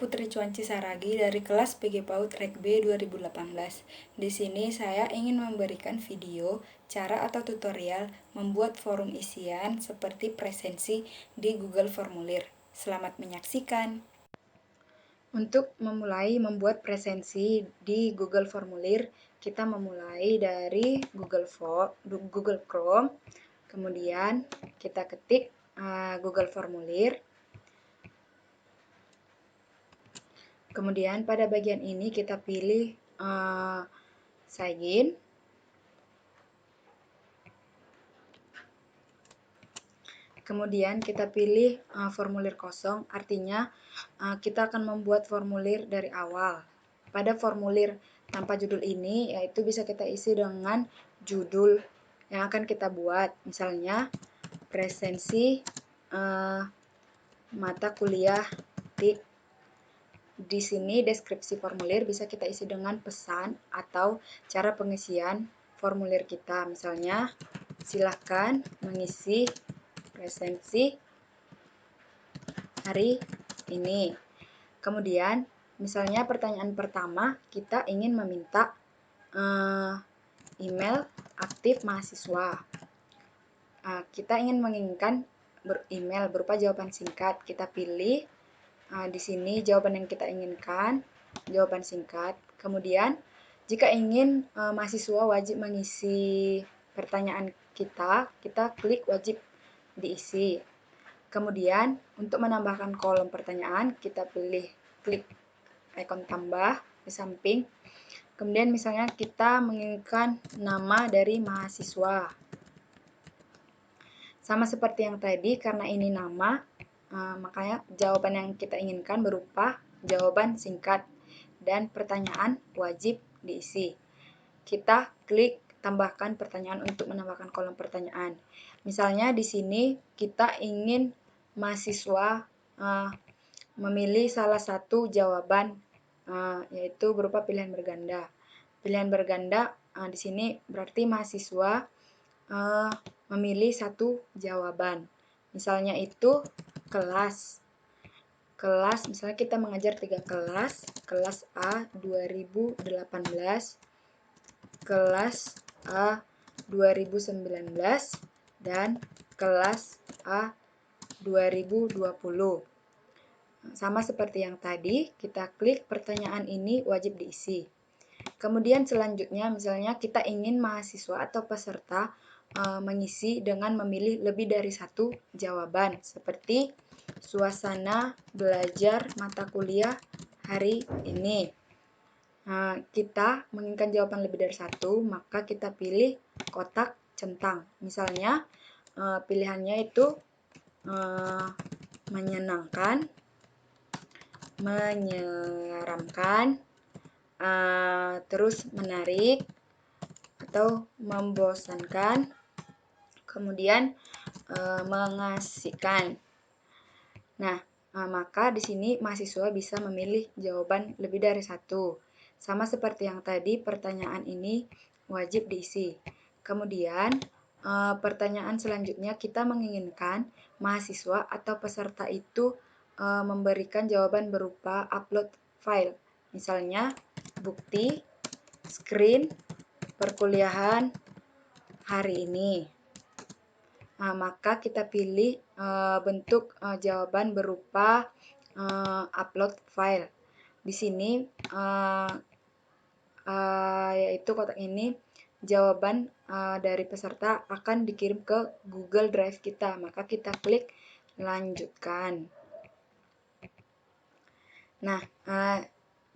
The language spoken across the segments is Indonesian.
Putri Cuanci Saragi dari kelas PG PAUD Rek B 2018. Di sini saya ingin memberikan video cara atau tutorial membuat forum isian seperti presensi di Google Formulir. Selamat menyaksikan. Untuk memulai membuat presensi di Google Formulir, kita memulai dari Google Chrome, kemudian kita ketik Google Formulir. Kemudian pada bagian ini kita pilih sign in. Kemudian kita pilih formulir kosong, artinya kita akan membuat formulir dari awal. Pada formulir tanpa judul ini, yaitu bisa kita isi dengan judul yang akan kita buat. Misalnya, presensi mata kuliah TIK. Di sini deskripsi formulir bisa kita isi dengan pesan atau cara pengisian formulir kita. Misalnya, silakan mengisi presensi hari ini. Kemudian, misalnya pertanyaan pertama, kita ingin meminta email aktif mahasiswa. Kita ingin menginginkan email berupa jawaban singkat. Kita pilih di sini jawaban yang kita inginkan, jawaban singkat. Kemudian, jika ingin mahasiswa wajib mengisi pertanyaan kita klik wajib diisi. Kemudian, untuk menambahkan kolom pertanyaan, kita klik ikon tambah di samping. Kemudian misalnya kita menginginkan nama dari mahasiswa. Sama seperti yang tadi, karena ini nama, makanya jawaban yang kita inginkan berupa jawaban singkat dan pertanyaan wajib diisi. Kita klik tambahkan pertanyaan untuk menambahkan kolom pertanyaan. Misalnya di sini kita ingin mahasiswa memilih salah satu jawaban, yaitu berupa pilihan berganda. Pilihan berganda di sini berarti mahasiswa memilih satu jawaban. Misalnya itu kelas. Misalnya kita mengajar 3 kelas. Kelas A 2018, kelas A 2019, dan kelas A 2020. Sama seperti yang tadi, kita klik pertanyaan ini wajib diisi. Kemudian selanjutnya, misalnya kita ingin mahasiswa atau peserta mengisi dengan memilih lebih dari satu jawaban, seperti suasana belajar mata kuliah hari ini. Kita menginginkan jawaban lebih dari satu, maka kita pilih kotak centang. Misalnya pilihannya itu menyenangkan, menyeramkan, terus menarik, atau membosankan, kemudian mengasihkan. Nah, maka di sini mahasiswa bisa memilih jawaban lebih dari satu. Sama seperti yang tadi, pertanyaan ini wajib diisi. Kemudian, pertanyaan selanjutnya kita menginginkan mahasiswa atau peserta itu memberikan jawaban berupa upload file. Misalnya, bukti, screen, perkuliahan hari ini. Maka kita pilih bentuk jawaban berupa upload file. Di sini yaitu kotak ini jawaban dari peserta akan dikirim ke Google Drive kita. Maka kita klik lanjutkan. Nah,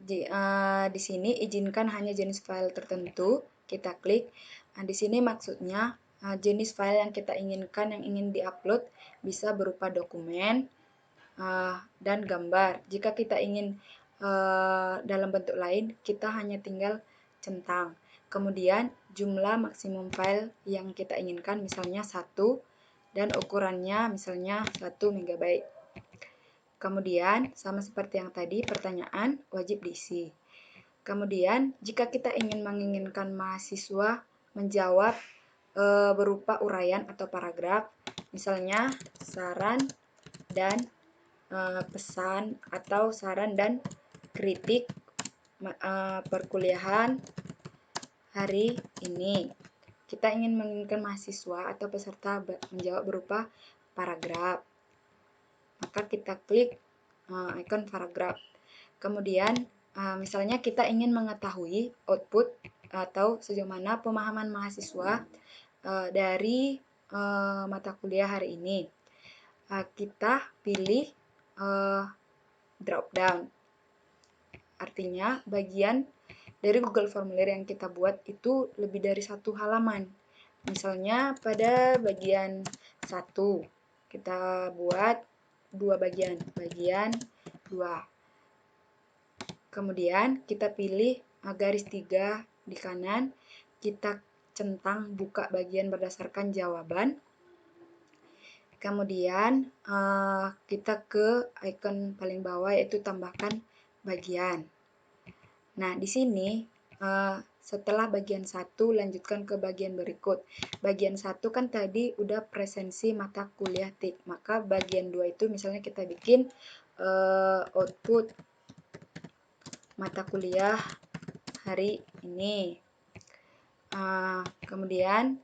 di sini izinkan hanya jenis file tertentu. Kita klik. Di sini maksudnya jenis file yang kita inginkan yang ingin diupload bisa berupa dokumen dan gambar. Jika kita ingin dalam bentuk lain, kita hanya tinggal centang. Kemudian jumlah maksimum file yang kita inginkan misalnya 1 dan ukurannya misalnya 1 MB. Kemudian sama seperti yang tadi, pertanyaan wajib diisi. Kemudian jika kita menginginkan mahasiswa menjawab berupa uraian atau paragraf, misalnya saran dan pesan atau saran dan kritik perkuliahan hari ini. Kita ingin menginginkan mahasiswa atau peserta menjawab berupa paragraf. Maka kita klik icon paragraf. Kemudian misalnya kita ingin mengetahui output atau sejauh mana pemahaman mahasiswa dari mata kuliah hari ini. Kita pilih drop down. Artinya bagian dari Google Formulir yang kita buat itu lebih dari satu halaman. Misalnya pada bagian 1 kita buat 2 bagian, bagian 2. Kemudian kita pilih garis 3 di kanan, kita centang buka bagian berdasarkan jawaban. Kemudian kita ke icon paling bawah yaitu tambahkan bagian. Nah, di sini setelah bagian 1 lanjutkan ke bagian berikut. Bagian 1 kan tadi udah presensi mata kuliah TIK. Maka bagian 2 itu misalnya kita bikin output mata kuliah hari ini. Kemudian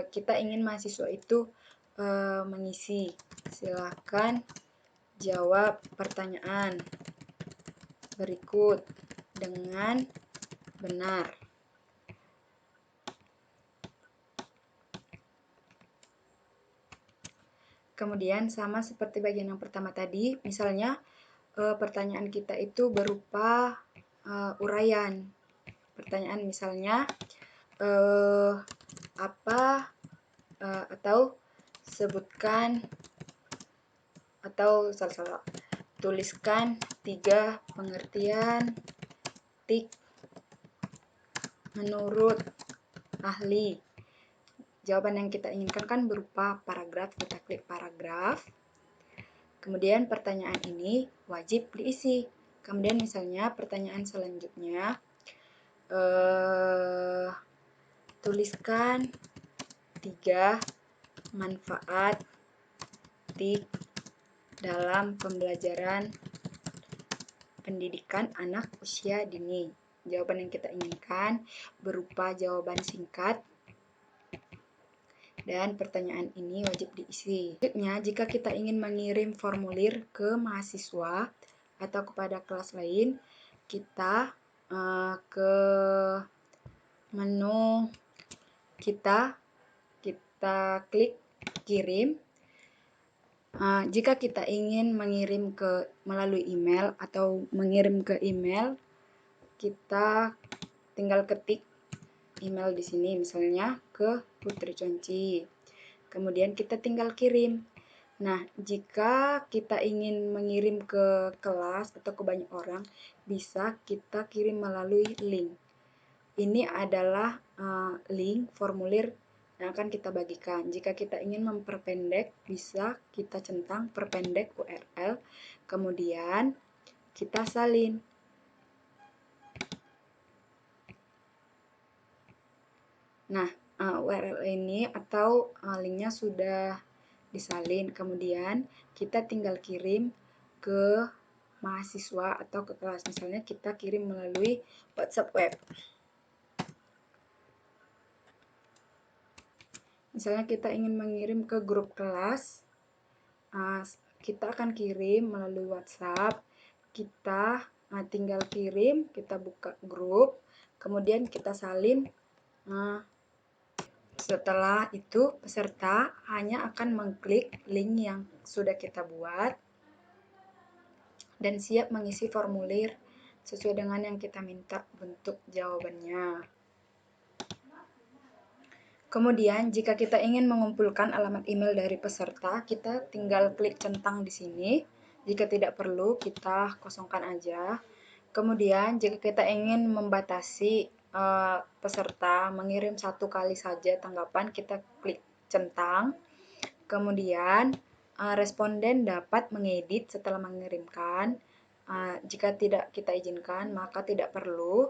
kita ingin mahasiswa itu mengisi. Silakan jawab pertanyaan berikut dengan benar. Kemudian sama seperti bagian yang pertama tadi, misalnya pertanyaan kita itu berupa uraian. Pertanyaan misalnya apa atau sebutkan atau salah tuliskan 3 pengertian TIK menurut ahli. Jawaban yang kita inginkan kan berupa paragraf, kita klik paragraf. Kemudian pertanyaan ini wajib diisi. Kemudian misalnya pertanyaan selanjutnya, tuliskan 3 manfaat TIK dalam pembelajaran pendidikan anak usia dini. Jawaban yang kita inginkan berupa jawaban singkat dan pertanyaan ini wajib diisi. Selanjutnya, jika kita ingin mengirim formulir ke mahasiswa atau kepada kelas lain, kita ke menu kita klik kirim. Jika kita ingin mengirim melalui email atau mengirim ke email, kita tinggal ketik email di sini, misalnya ke Putri Conci. Kemudian kita tinggal kirim. Nah, jika kita ingin mengirim ke kelas atau ke banyak orang, bisa kita kirim melalui link. Ini adalah link formulir yang akan kita bagikan. Jika kita ingin memperpendek, bisa kita centang perpendek URL, kemudian kita salin. Nah, URL ini atau linknya sudah disalin, kemudian kita tinggal kirim ke mahasiswa atau ke kelas. Misalnya kita kirim melalui WhatsApp web. Misalnya kita ingin mengirim ke grup kelas, kita akan kirim melalui WhatsApp. Kita tinggal kirim, kita buka grup, kemudian kita salin. Setelah itu peserta hanya akan mengklik link yang sudah kita buat dan siap mengisi formulir sesuai dengan yang kita minta bentuk jawabannya. Kemudian, jika kita ingin mengumpulkan alamat email dari peserta, kita tinggal klik centang di sini. Jika tidak perlu, kita kosongkan aja. Kemudian, jika kita ingin membatasi peserta mengirim 1 kali saja tanggapan, kita klik centang. Kemudian, responden dapat mengedit setelah mengirimkan. Jika tidak kita izinkan, maka tidak perlu.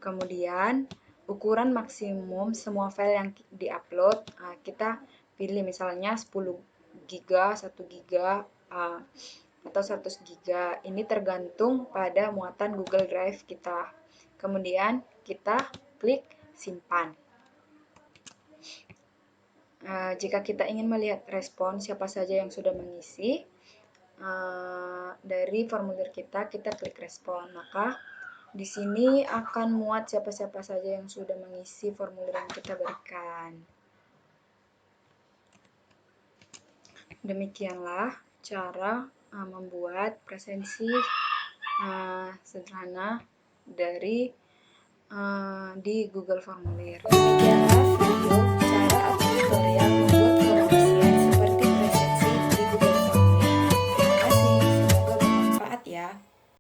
Kemudian, ukuran maksimum semua file yang diupload kita pilih misalnya 10 giga, 1 giga, atau 100 giga. Ini tergantung pada muatan Google Drive kita. Kemudian kita klik simpan. Jika kita ingin melihat respon siapa saja yang sudah mengisi, dari formulir kita klik respon. Maka di sini akan muat siapa-siapa saja yang sudah mengisi formulir yang kita berikan. Demikianlah cara membuat presensi sederhana dari di Google Formulir. Demikianlah video cara atau tutorial